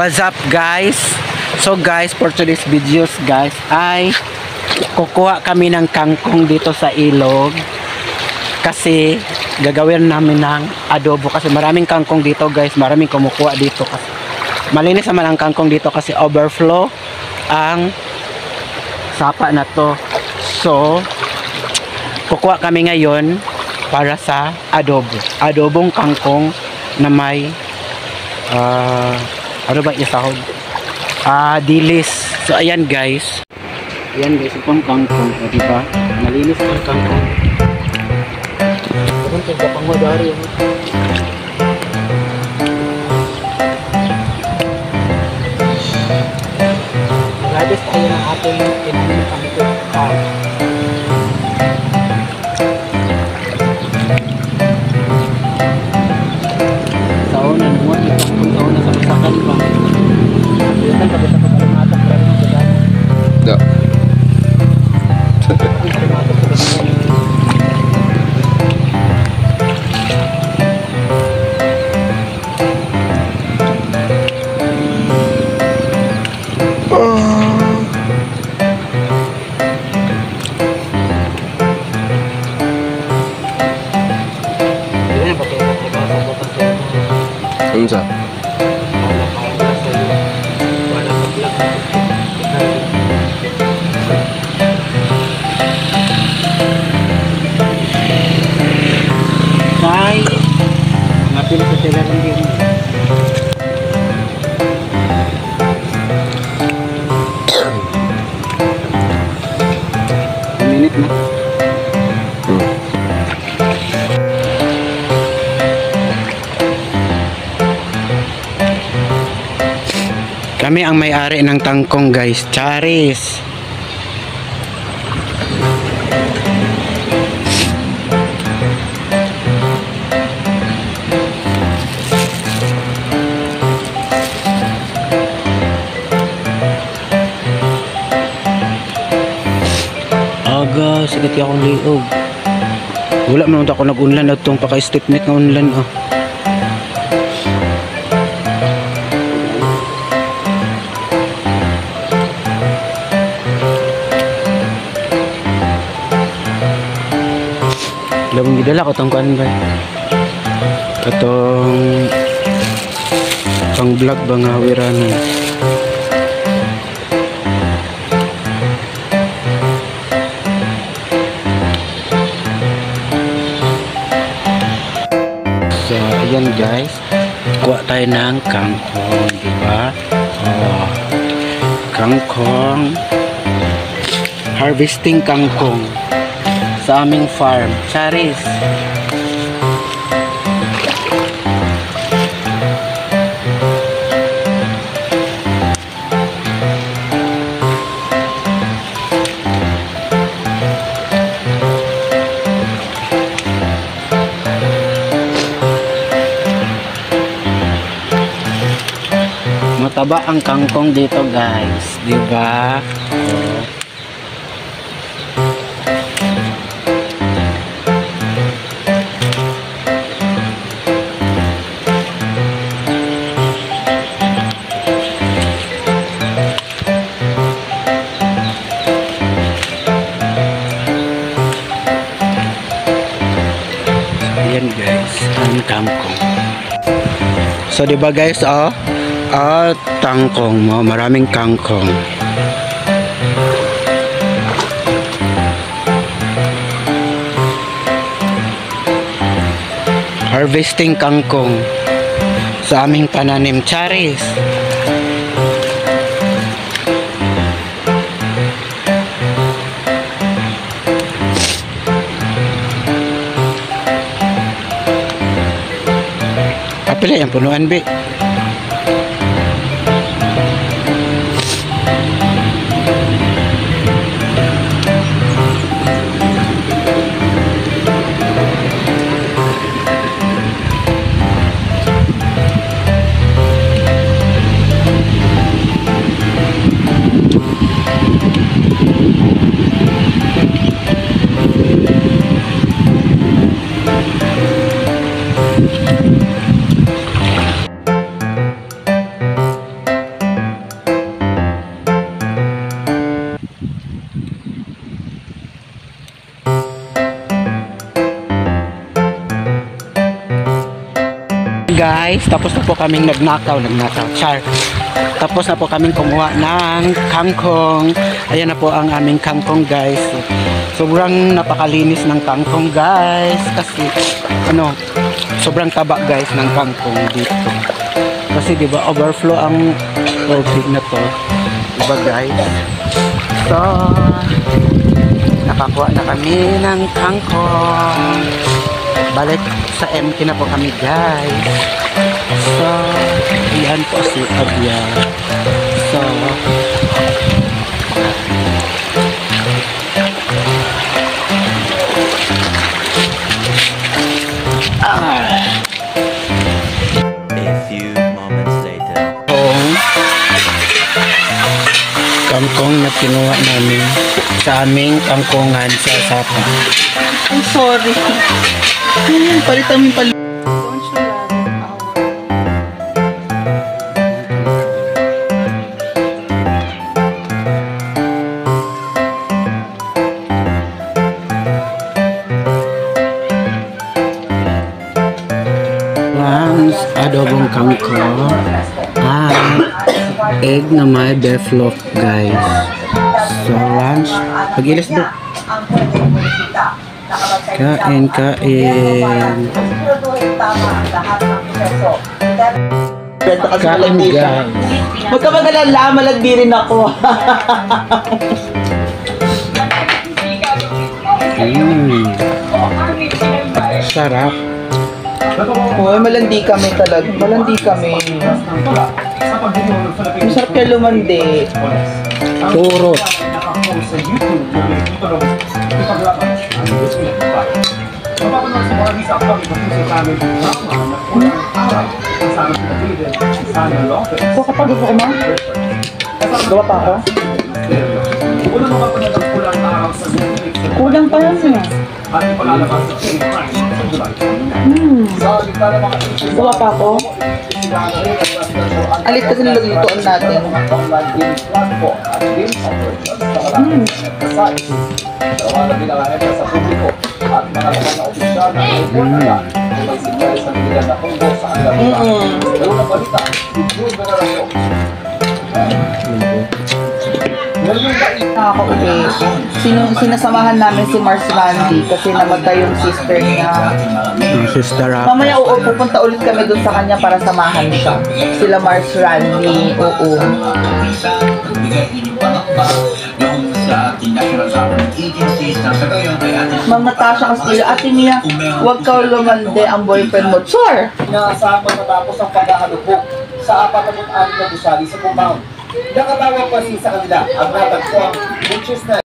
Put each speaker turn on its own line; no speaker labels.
What's up guys? So guys, for today's videos guys ay kukuha kami ng kangkong dito sa ilog kasi gagawin namin ng adobo kasi maraming kangkong dito guys, maraming kumukuha dito kasi malinis naman ang kangkong dito kasi overflow ang sapa na to. So kukuha kami ngayon para sa adobong kangkong na may ano ba isahog? Dilis. So ayan guys. Ayan guys, itong kangkong, di ba? Malinis ang kangkong. Kung tiga pangwadari yun. Labis tayo ng ating inamin kangkong. Saunan mo, itong saunan sa masakan pa. Kan pada sa pagkalimatak pero ng pagkalimatak. Da.
Unsa?
Ay, ngapin sa tela lang din. Minute na. Kami ang may-ari ng tangkong guys, Charis. Aga, sigat akong liog. Wala man ako nag-unlan at itong paka-stipnet na unlan. Labang gidala ko itong kuan ba? Itong pang vlog ba nga wiranan. So ayan guys, kuha tayo ng kangkong, diba? Kangkong, harvesting kangkong sa aming farm, Charis. Mataba ang kangkong dito guys, di ba? Ayan guys, ang kangkong. So di ba guys, tangkong mo, maraming kangkong. Harvesting kangkong sa aming pananim, Charis. Apila yung punuan, Bi? guys. Tapos na po kaming nagnakaw, char. Tapos na po kaming kumuha ng kangkong. Ayan na po ang aming kangkong guys. Sobrang napakalinis ng kangkong guys. Kasi ano, sobrang taba guys ng kangkong dito. Kasi diba overflow ang tubig na to. Diba guys? So, nakakuha na kami ng kangkong. Balik sa MK na po kami guys. So, yan po si Abia. So,
A few moments later.
kangkong na kinuha namin sa aming kangkongan sa Sapa.
I'm sorry. Palitan mo yung palit.
Adobong kangkong at egg na may beef loaf guys. So lunch pag-ilis do kain kain guys.
Huwag ka mag-alala, malagdi rin ako.
Sarap.
Uy, malandi kami talaga. Malandi kami. Masarap kayo lumandi.
Puro.
So kapag gusto ko ma? Gawa pa ako? Kulang pa yan eh. Gawa pa ako? Alit kasi nilaglutuan natin. Nakaka-uwi. Sinasamahan namin si Mars Randy kasi namatay yung sister niya.
Sister Rafa.
Mamaya pupunta ulit kami doon sa kanya para samahan siya. Sila Mars Randy, oo. Ma'am Natasha Castillo, Ate Mia, huwag ka lumande ang boyfriend mo. Sure!
Inaasahan matapos ang paghahalubog sa 46 na gusali sa compound. Nakatawag pa sa kanila ang natagpuang bunches na